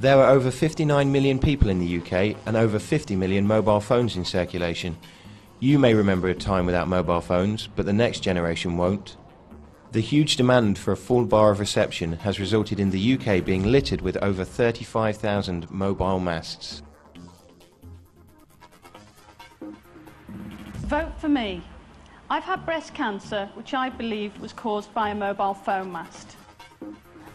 There are over 59 million people in the UK and over 50 million mobile phones in circulation. You may remember a time without mobile phones, but the next generation won't. The huge demand for a full bar of reception has resulted in the UK being littered with over 35,000 mobile masts. Vote for me. I've had breast cancer, which I believe was caused by a mobile phone mast.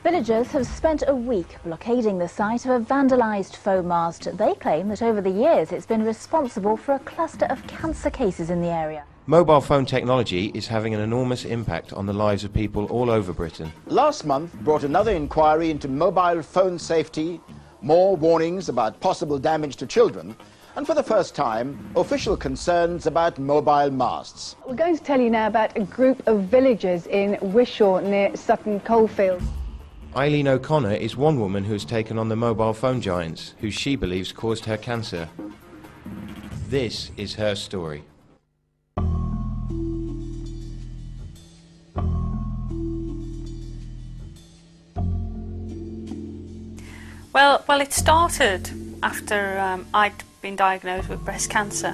Villagers have spent a week blockading the site of a vandalised foam mast. They claim that over the years it's been responsible for a cluster of cancer cases in the area. Mobile phone technology is having an enormous impact on the lives of people all over Britain. Last month brought another inquiry into mobile phone safety, more warnings about possible damage to children, and for the first time, official concerns about mobile masts. We're going to tell you now about a group of villagers in Wishaw near Sutton Coldfield. Eileen O'Connor is one woman who has taken on the mobile phone giants, who she believes caused her cancer. This is her story. Well, it started after I'd been diagnosed with breast cancer,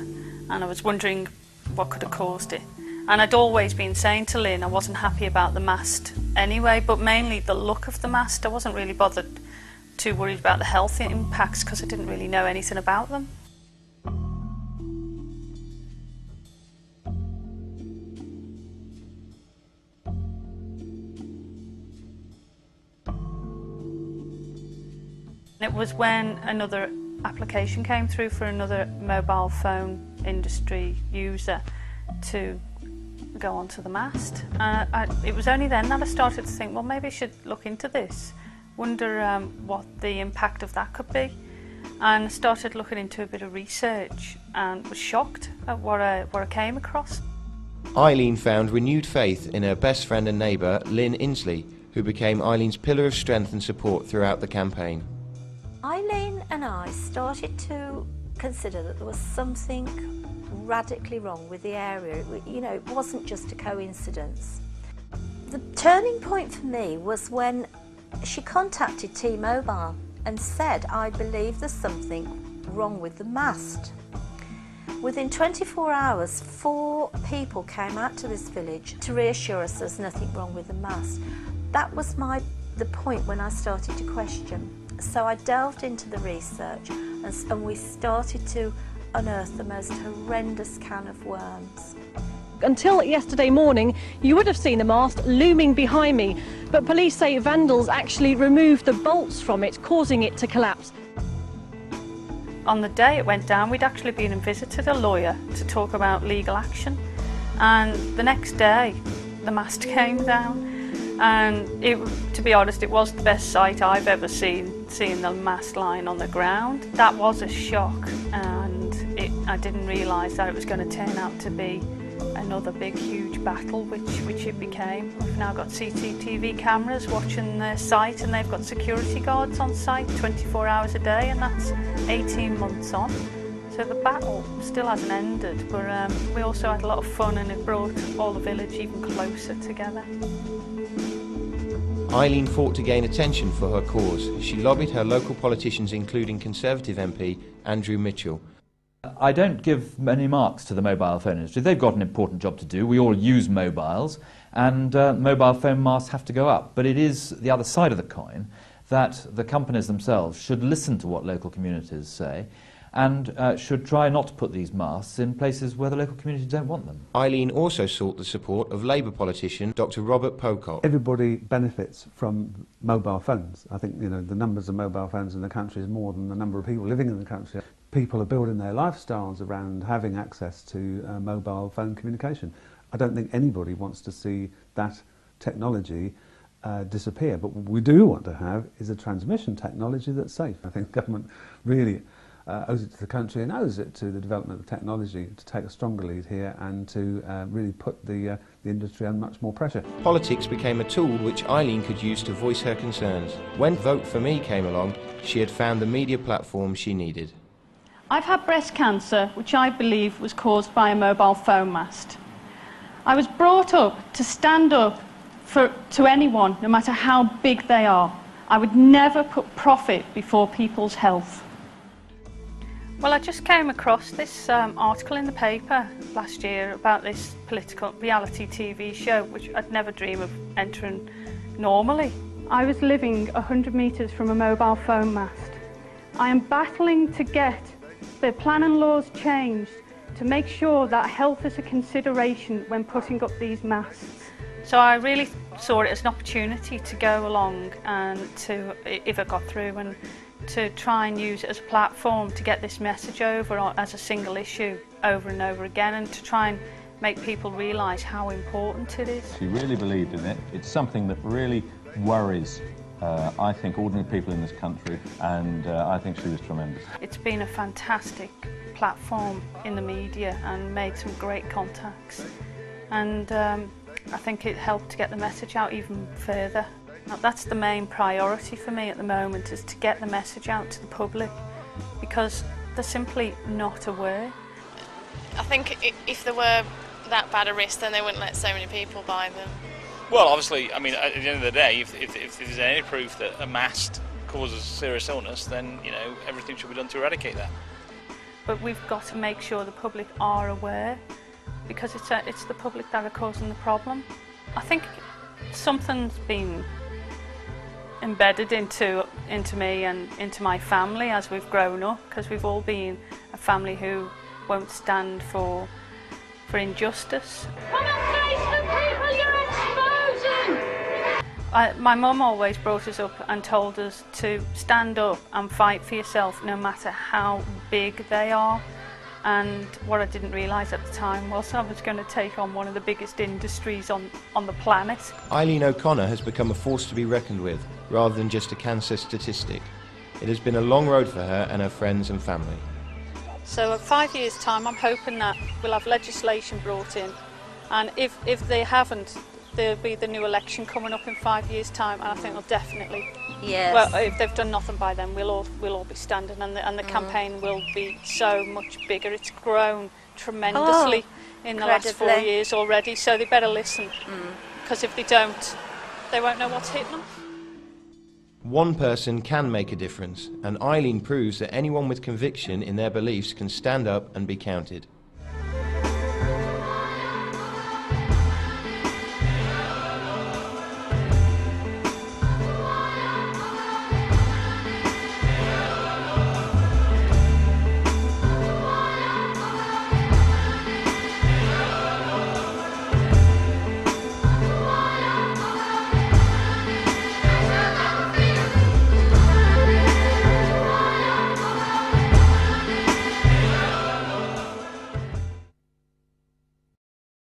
and I was wondering what could have caused it. And I'd always been saying to Lynn I wasn't happy about the mast anyway, but mainly the look of the mast. I wasn't really too worried about the health impacts because I didn't really know anything about them. It was when another application came through for another mobile phone industry user to go onto the mast. It was only then that I started to think, well, maybe I should look into this, wonder what the impact of that could be. And I started looking into a bit of research and was shocked at what I came across. Eileen found renewed faith in her best friend and neighbour, Lynn Inslee, who became Eileen's pillar of strength and support throughout the campaign. Eileen and I started to consider that there was something radically wrong with the area. It wasn't just a coincidence. The turning point for me was when she contacted T-Mobile and said, I believe there's something wrong with the mast. Within 24 hours, 4 people came out to this village to reassure us there's nothing wrong with the mast. That was the point when I started to question. So I delved into the research and we started to unearth the most horrendous can of worms. Until yesterday morning, you would have seen the mast looming behind me, but police say vandals actually removed the bolts from it, causing it to collapse. On the day it went down, we'd actually been and visited a lawyer to talk about legal action, and the next day the mast came down. And to be honest, it was the best sight I've ever seen, seeing the mast lying on the ground. That was a shock, and I didn't realise that it was going to turn out to be another big, huge battle, which it became. We've now got CCTV cameras watching the site, and they've got security guards on site 24 hours a day, and that's 18 months on. So the battle still hasn't ended, but we also had a lot of fun, and it brought all the village even closer together. Eileen fought to gain attention for her cause. She lobbied her local politicians, including Conservative MP Andrew Mitchell. I don't give many marks to the mobile phone industry. They've got an important job to do. We all use mobiles, and mobile phone masts have to go up. But it is the other side of the coin that the companies themselves should listen to what local communities say and should try not to put these masts in places where the local communities don't want them. Eileen also sought the support of Labour politician Dr Robert Pocock. Everybody benefits from mobile phones. I think the numbers of mobile phones in the country is more than the number of people living in the country. People are building their lifestyles around having access to mobile phone communication. I don't think anybody wants to see that technology disappear, but what we do want to have is a transmission technology that's safe. I think government really owes it to the country and owes it to the development of technology to take a stronger lead here and to really put the industry under much more pressure. Politics became a tool which Eileen could use to voice her concerns. When Vote For Me came along, she had found the media platform she needed. I've had breast cancer, which I believe was caused by a mobile phone mast. I was brought up to stand up to anyone, no matter how big they are. I would never put profit before people's health. Well, I just came across this article in the paper last year about this political reality TV show, which I'd never dream of entering normally. I was living 100 metres from a mobile phone mast. I am battling to get the plan and laws changed to make sure that health is a consideration when putting up these masts. So I really saw it as an opportunity to go along and to, if I got through, and to try and use it as a platform to get this message over as a single issue over and over again, and to try and make people realise how important it is. She really believed in it. It's something that really worries, I think, ordinary people in this country, and I think she was tremendous. It's been a fantastic platform in the media and made some great contacts, and I think it helped to get the message out even further. Now, that's the main priority for me at the moment, is to get the message out to the public, because they're simply not aware. I think if there were that bad a risk, then they wouldn't let so many people buy them. Well, obviously, I mean, at the end of the day, if there's any proof that a mast causes serious illness, then, you know, everything should be done to eradicate that. But we've got to make sure the public are aware, because it's the public that are causing the problem. I think something's been embedded into me and into my family as we've grown up, because we've all been a family who won't stand for injustice. Come and face the people you're exposing! My mum always brought us up and told us to stand up and fight for yourself no matter how big they are. And what I didn't realise at the time was I was going to take on one of the biggest industries on the planet. Eileen O'Connor has become a force to be reckoned with, rather than just a cancer statistic. It has been a long road for her and her friends and family. So in 5 years' time, I'm hoping that we'll have legislation brought in, and if they haven't, there'll be the new election coming up in 5 years' time, and I think they'll definitely. Yes. Well, if they've done nothing by then, we'll all be standing, and the campaign will be so much bigger. It's grown tremendously in the last 4 years already, so they better listen, because if they don't, they won't know what's hitting them. One person can make a difference, and Eileen proves that anyone with conviction in their beliefs can stand up and be counted.